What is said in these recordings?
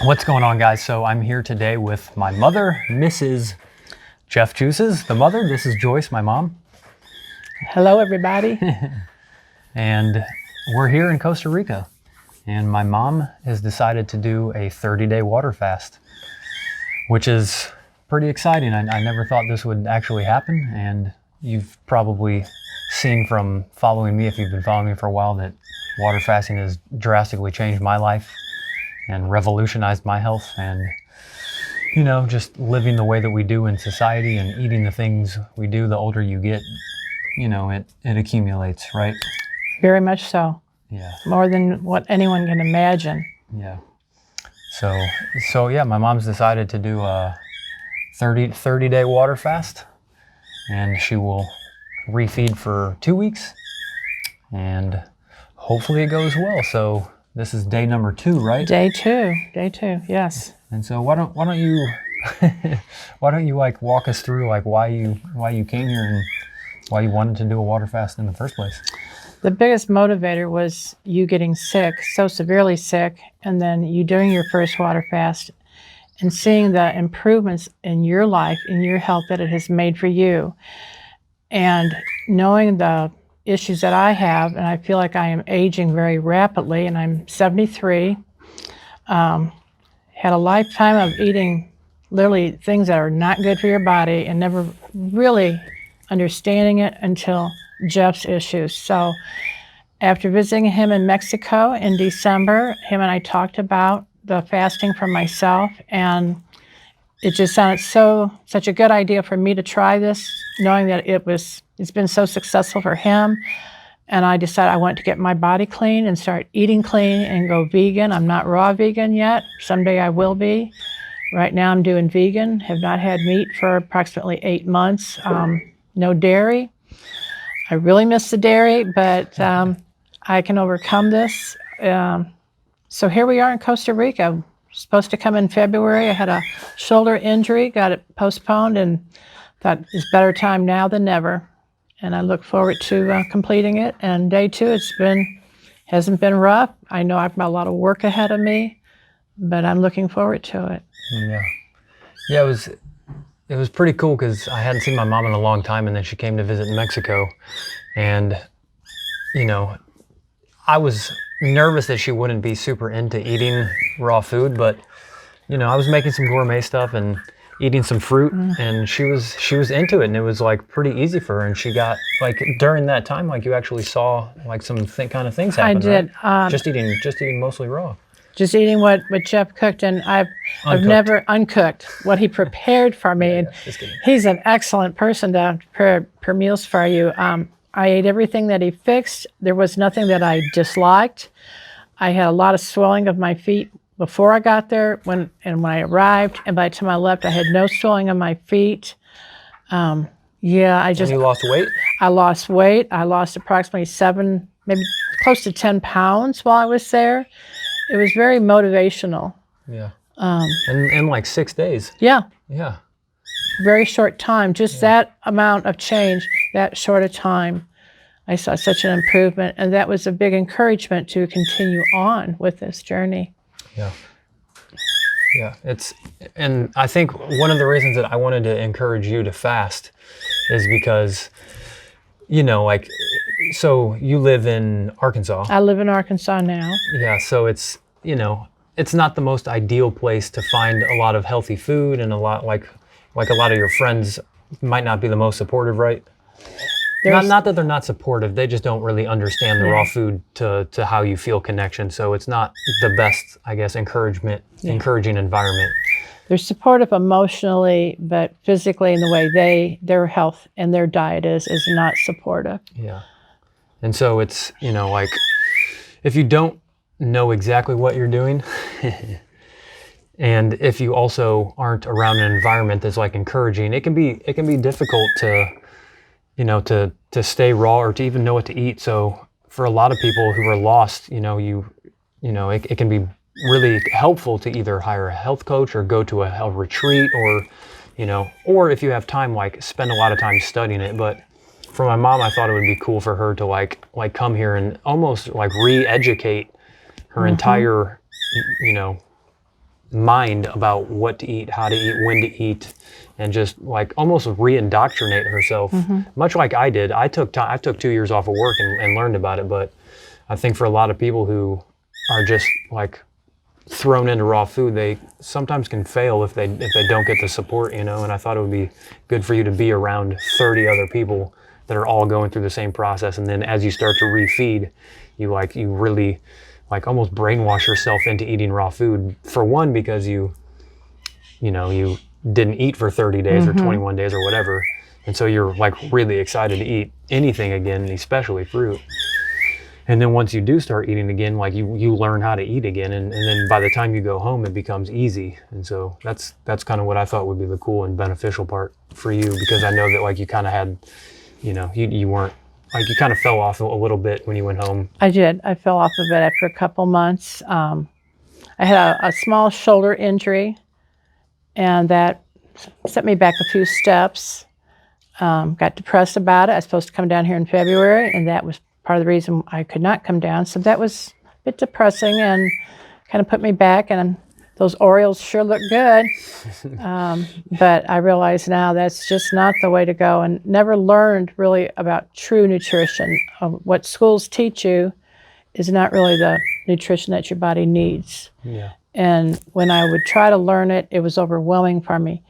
What's going on, guys? So I'm here today with my mother, Mrs. Jeff Juices, the mother. This is Joyce, my mom. Hello, everybody. And we're here in Costa Rica. And my mom has decided to do a 30-day water fast, which is pretty exciting. I never thought this would actually happen. And you've probably seen from following me, if you've been following me for a while, that water fasting has drastically changed my life and revolutionized my health, and just living the way that we do in society and eating the things we do. The older you get, it accumulates, right? Very much so. Yeah. More than what anyone can imagine. Yeah. So yeah, my mom's decided to do a 30-day water fast, and she will refeed for 2 weeks, and hopefully it goes well. So this is day number 2, right? Day two, yes. And so why don't you like walk us through like why you came here and why you wanted to do a water fast in the first place? The biggest motivator was you getting sick, so severely sick, and then you doing your first water fast and seeing the improvements in your life, in your health that it has made for you. And knowing the issues that I have, and I feel like I am aging very rapidly, and I'm 73. Had a lifetime of eating literally things that are not good for your body and never really understanding it until Jeff's issues. So after visiting him in Mexico in December, him and I talked about the fasting for myself, and it just sounded such a good idea for me to try this, knowing that it's been so successful for him. And I decided I want to get my body clean and start eating clean and go vegan. I'm not raw vegan yet. Someday I will be. Right now I'm doing vegan. Have not had meat for approximately 8 months. No dairy. I really miss the dairy, but I can overcome this. So here we are in Costa Rica. Supposed to come in February. I had a shoulder injury, got it postponed, and thought it's better time now than never. And I look forward to completing it. And day 2, hasn't been rough. I know I've got a lot of work ahead of me, but I'm looking forward to it. Yeah, it was pretty cool because I hadn't seen my mom in a long time, and then she came to visit in Mexico, and I was nervous that she wouldn't be super into eating raw food, but I was making some gourmet stuff and eating some fruit, and she was into it, and it was like pretty easy for her. And she got like during that time, like you actually saw like some kind of things happen. I did. Right? Just eating mostly raw. Just eating what Jeff cooked, and I've never uncooked what he prepared for me. And he's an excellent person to prepare meals for you. I ate everything that he fixed. There was nothing that I disliked. I had a lot of swelling of my feet before I got there, when I arrived, and by the time I left, I had no swelling on my feet. And you lost weight? I lost weight. I lost approximately 7, maybe close to 10 pounds while I was there. It was very motivational. Yeah. In like 6 days. Yeah. Yeah. Very short time. Just that amount of change, that short a time. I saw such an improvement, and that was a big encouragement to continue on with this journey. Yeah. Yeah. And I think one of the reasons that I wanted to encourage you to fast is because, so you live in Arkansas. I live in Arkansas now. Yeah. So it's not the most ideal place to find a lot of healthy food, and a lot like a lot of your friends might not be the most supportive, right? Not that they're not supportive, they just don't really understand the raw food to how you feel connection. So it's not the best, I guess, encouraging environment. They're supportive emotionally, but physically in the way their health and their diet is not supportive. Yeah. And so it's, like if you don't know exactly what you're doing and if you also aren't around an environment that's like encouraging, it can be difficult to to stay raw or to even know what to eat. So for a lot of people who are lost, it can be really helpful to either hire a health coach or go to a health retreat, or if you have time, like spend a lot of time studying it. But for my mom, I thought it would be cool for her to like come here and almost like re-educate her entire, mind about what to eat, how to eat, when to eat, and just like almost re-indoctrinate herself, much like I did. I took 2 years off of work and learned about it, but I think for a lot of people who are just like thrown into raw food, they sometimes can fail if they don't get the support, you know. And I thought it would be good for you to be around 30 other people that are all going through the same process, and then as you start to refeed, you really like almost brainwash yourself into eating raw food, for one, because you didn't eat for 30 days or 21 days or whatever, and so you're like really excited to eat anything again, especially fruit. And then once you do start eating again, like you learn how to eat again, and then by the time you go home, it becomes easy. And so that's kind of what I thought would be the cool and beneficial part for you, because I know that like you kind of had, you weren't, like you kind of fell off a little bit when you went home. I did. I fell off a bit after a couple months. I had a small shoulder injury, and that set me back a few steps. Got depressed about it. I was supposed to come down here in February, and that was part of the reason I could not come down. So that was a bit depressing and kind of put me back. And those Orioles sure look good. But I realize now that's just not the way to go, and never learned really about true nutrition. What schools teach you is not really the nutrition that your body needs. Yeah. And when I would try to learn it, it was overwhelming for me.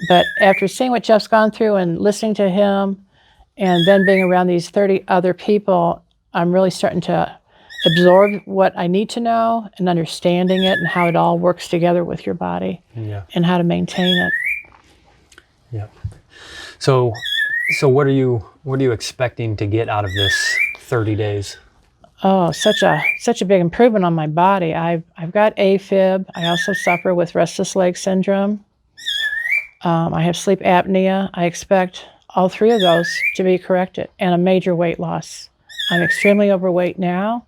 But after seeing what Jeff's gone through and listening to him, and then being around these 30 other people, I'm really starting to absorb what I need to know and understanding it and how it all works together with your body. Yeah. And how to maintain it. Yeah. So what are you expecting to get out of this 30 days? Oh, such a big improvement on my body. I've got AFib. I also suffer with restless leg syndrome. I have sleep apnea. I expect all three of those to be corrected, and a major weight loss. I'm extremely overweight now,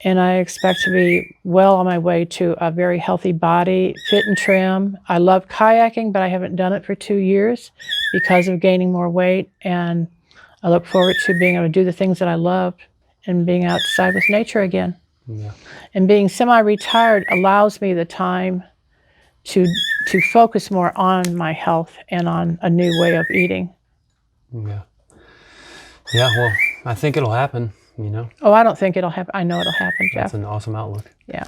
and I expect to be well on my way to a very healthy body, fit and trim. I love kayaking, but I haven't done it for 2 years because of gaining more weight, and I look forward to being able to do the things that I love and being outside with nature again. Yeah. And being semi-retired allows me the time to focus more on my health and on a new way of eating. Yeah. Yeah, well, I think it'll happen, Oh, I don't think it'll happen. I know it'll happen, Jeff. That's an awesome outlook. Yeah.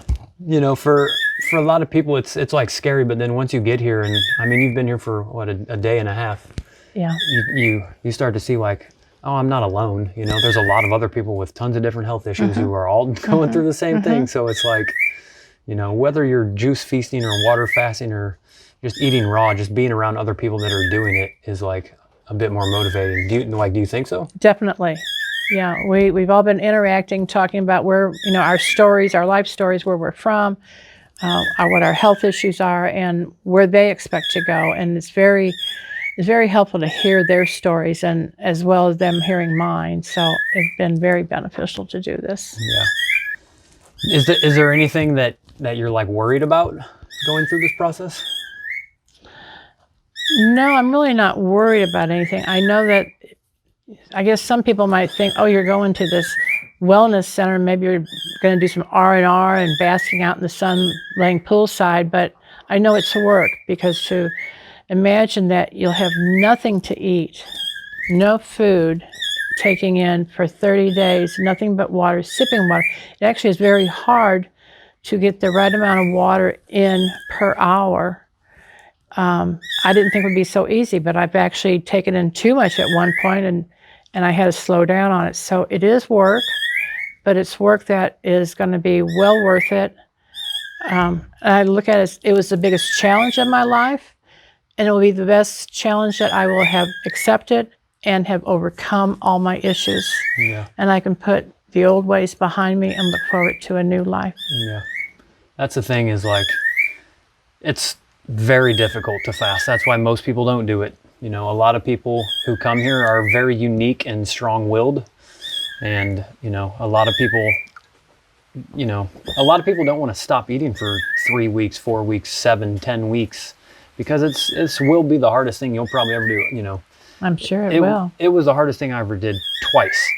For a lot of people, it's like scary, but then once you get here, and I mean, you've been here for what, a day and a half. Yeah. You start to see like, oh, I'm not alone. There's a lot of other people with tons of different health issues who are all going through the same thing. So it's like, whether you're juice feasting or water fasting or just eating raw, just being around other people that are doing it is like a bit more motivating. Do you think so? Definitely. Yeah, we've all been interacting, talking about where, our stories, our life stories, where we're from, what our health issues are, and where they expect to go. And it's very helpful to hear their stories, and as well as them hearing mine. So it's been very beneficial to do this. Yeah. Is there anything that you're like worried about going through this process? No, I'm really not worried about anything. I know that, I guess some people might think, oh, you're going to this wellness center, maybe you're going to do some R&R and basking out in the sun, laying poolside, but I know it's work, because to imagine that you'll have nothing to eat, no food, taking in for 30 days, nothing but water, sipping water. It actually is very hard to get the right amount of water in per hour. I didn't think it would be so easy, but I've actually taken in too much at one point, and I had to slow down on it. So it is work, but it's work that is going to be well worth it. I look at it as it was the biggest challenge of my life, and it will be the best challenge that I will have accepted and have overcome all my issues. Yeah. And I can put the old ways behind me and look forward to a new life. Yeah. That's the thing, is like, it's very difficult to fast. That's why most people don't do it. A lot of people who come here are very unique and strong-willed, and a lot of people don't want to stop eating for 3 weeks, 4 weeks, 7, 10 weeks, because it's will be the hardest thing you'll probably ever do. I'm sure it will. It was the hardest thing I ever did twice,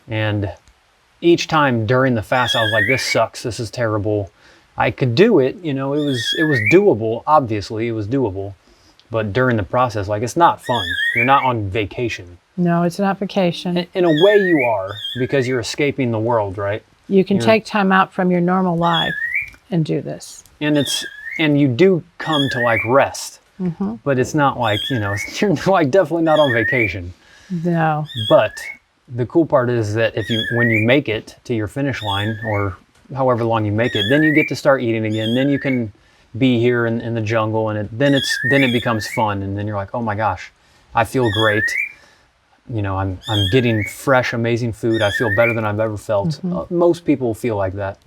and each time during the fast I was like, this sucks, this is terrible, I could do it, you know, it was doable. Obviously, it was doable. But during the process, like, it's not fun. You're not on vacation. No, it's not vacation. In a way you are, because you're escaping the world, right? You can you're- take time out from your normal life and do this. And you do come to like rest. But it's not like, you know, you're like definitely not on vacation. No. But the cool part is that when you make it to your finish line, or however long you make it, then you get to start eating again. Then you can be here in the jungle, and then it becomes fun. And then you're like, oh my gosh, I feel great. You know, I'm getting fresh, amazing food. I feel better than I've ever felt. Most people feel like that.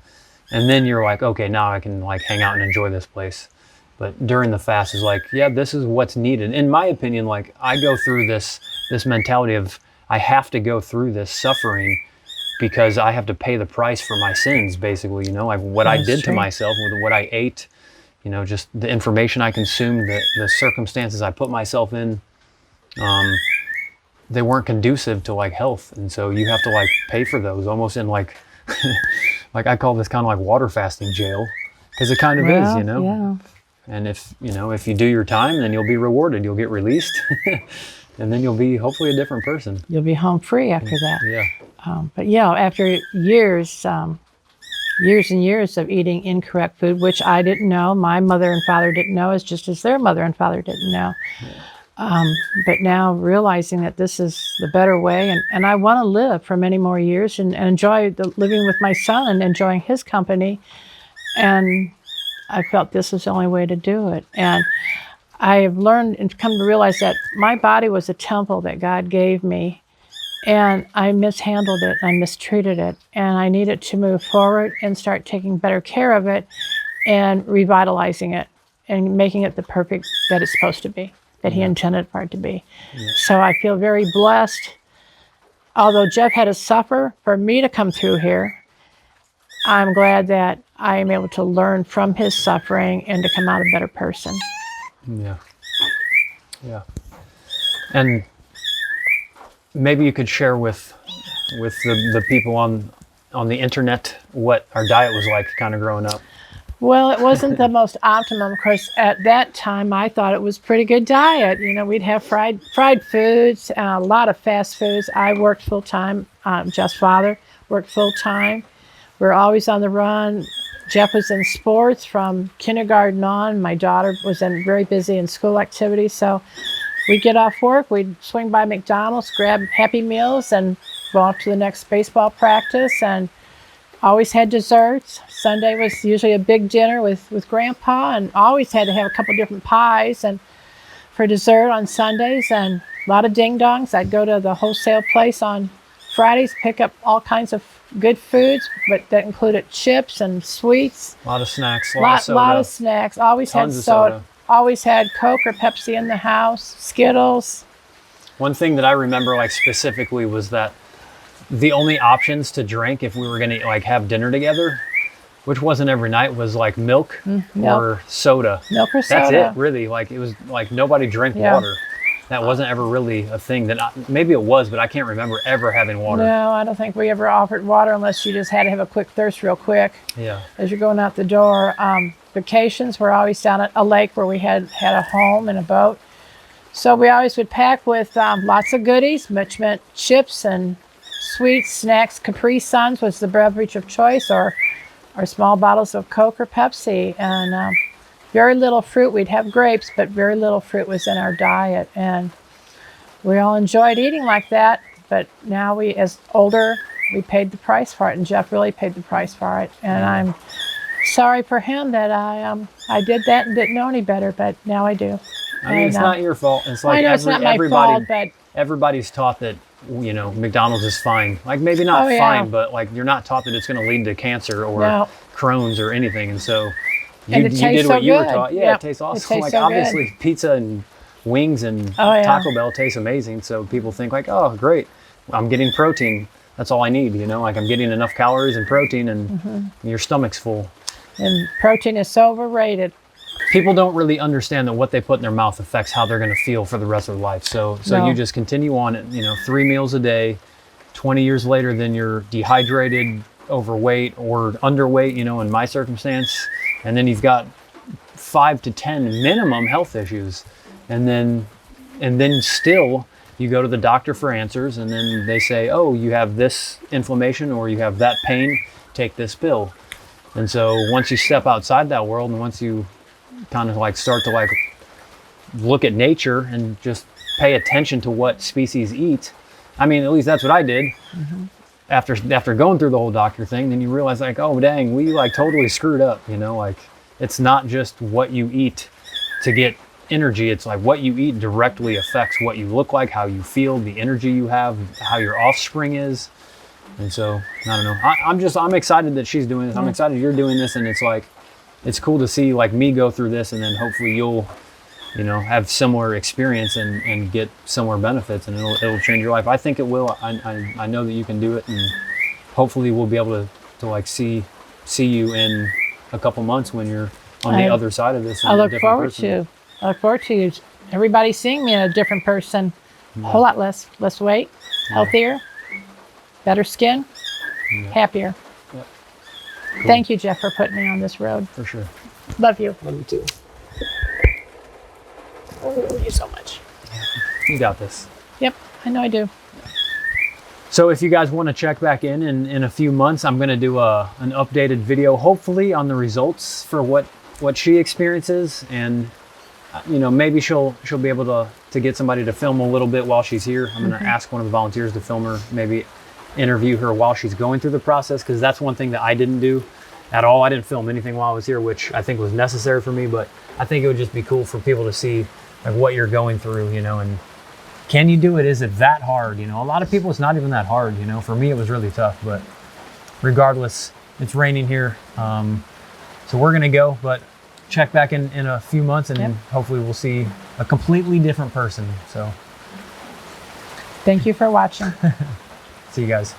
And then you're like, okay, now I can like hang out and enjoy this place. But during the fast is like, yeah, this is what's needed. In my opinion, like, I go through this mentality of I have to go through this suffering because I have to pay the price for my sins, basically, you know, like what I did to myself with what I ate, you know, just the information I consumed, the circumstances I put myself in, they weren't conducive to like health. And so you have to like pay for those, almost in like, like I call this kind of like water fasting jail, because it kind of is, you know. Yeah. And if you do your time, then you'll be rewarded. You'll get released, and then you'll be hopefully a different person. You'll be home free after that. Yeah. But yeah, after years and years of eating incorrect food, which I didn't know, my mother and father didn't know, as just as their mother and father didn't know. But now realizing that this is the better way, and I want to live for many more years and enjoy living with my son and enjoying his company. And I felt this was the only way to do it. And I have learned and come to realize that my body was a temple that God gave me, and I mishandled it, I mistreated it, and I needed to move forward and start taking better care of it and revitalizing it and making it the perfect that it's supposed to be, that He intended for it to be. So I feel very blessed. Although Jeff had to suffer for me to come through here, I'm glad that I am able to learn from his suffering and to come out a better person. Yeah. Yeah. And maybe you could share with the people on the internet what our diet was like kind of growing up. Well, it wasn't the most optimum. Of course, at that time, I thought it was a pretty good diet. You know, we'd have fried foods, a lot of fast foods. I worked full time. Jeff's father worked full time. We were always on the run. Jeff was in sports from kindergarten on. My daughter was very busy in school activities. So we'd get off work, we'd swing by McDonald's, grab Happy Meals, and go off to the next baseball practice. And always had desserts. Sunday was usually a big dinner with Grandpa, and always had to have a couple different pies and for dessert on Sundays, and a lot of ding-dongs. I'd go to the wholesale place on Fridays, pick up all kinds of good foods, but that included chips and sweets. A lot of snacks, a lot of snacks. Always Tons had of soda. Always had Coke or Pepsi in the house. Skittles. One thing that I remember like specifically was that the only options to drink if we were going to like have dinner together, which wasn't every night, was like milk or soda. Milk or That's soda. it, really. Like, it was like nobody drank Yeah. water. That wasn't ever really a thing maybe it was, but I can't remember ever having water. No, I don't think we ever offered water unless you just had to have a quick thirst real quick Yeah. as you're going out the door. Vacations were always down at a lake where we had a home and a boat. So we always would pack with lots of goodies, which meant chips and sweets, snacks. Capri Suns was the beverage of choice, or small bottles of Coke or Pepsi. And very little fruit. We'd have grapes, but very little fruit was in our diet. And we all enjoyed eating like that. But now we, as older, we paid the price for it. And Jeff really paid the price for it. And I'm sorry for him that I did that and didn't know any better, but now I do. I mean, it's not your fault. It's like I know it's not my fault, but everybody's taught that, you know, McDonald's is fine. Like, maybe not Oh, yeah. fine, but like you're not taught that it's going to lead to cancer or No. Crohn's or anything. And so And you it did tastes what so you were good. taught. Yeah, Yep. it tastes It awesome. tastes Like, so good. obviously pizza and wings and Oh, yeah. Taco Bell tastes amazing. So people think like, oh, great, I'm getting protein. That's all I need, you know, like I'm getting enough calories and protein and Mm-hmm. your stomach's full. and protein is so overrated. People don't really understand that what they put in their mouth affects how they're going to feel for the rest of their life. So No. you just continue on it, you know, 3 meals a day. 20 years later, then you're dehydrated, overweight, or underweight, you know, in my circumstance. and then you've got 5 to 10 minimum health issues, and then still you go to the doctor for answers, and then they say, oh, you have this inflammation or you have that pain, take this pill. And so once you step outside that world, and once you kind of like start to like look at nature and just pay attention to what species eat, I mean, at least that's what I did. After going through the whole doctor thing, then you realize like, oh dang, we like totally screwed up, you know, like it's not just what you eat to get energy, it's like what you eat directly affects what you look like, how you feel, the energy you have, how your offspring is. And so I don't know, I'm excited that she's doing this. I'm excited you're doing this, and it's like it's cool to see like me go through this, and then hopefully you'll, you know, have similar experience and get similar benefits, and it'll change your life. I think it will. I know that you can do it, and hopefully we'll be able to like see you in a couple months when you're on the other side of this. I look forward to you. Everybody seeing me in a different person, a whole lot less weight, healthier, better skin, happier. Yep. Thank you, Jeff, for putting me on this road. For sure. Love you. Love you too. Love you so much. You got this. Yep, I know I do. So if you guys want to check back in a few months, I'm going to do an updated video, hopefully on the results for what she experiences, and you know, maybe she'll be able to get somebody to film a little bit while she's here. I'm going to ask one of the volunteers to film her, maybe interview her while she's going through the process, because that's one thing that I didn't do at all. I didn't film anything while I was here, which I think was necessary for me, but I think it would just be cool for people to see like what you're going through, you know, and can you do it? Is it that hard? You know, a lot of people, it's not even that hard, you know. For me, it was really tough, but regardless, it's raining here. So we're going to go, but check back in a few months, and hopefully we'll see a completely different person. So thank you for watching. see you guys.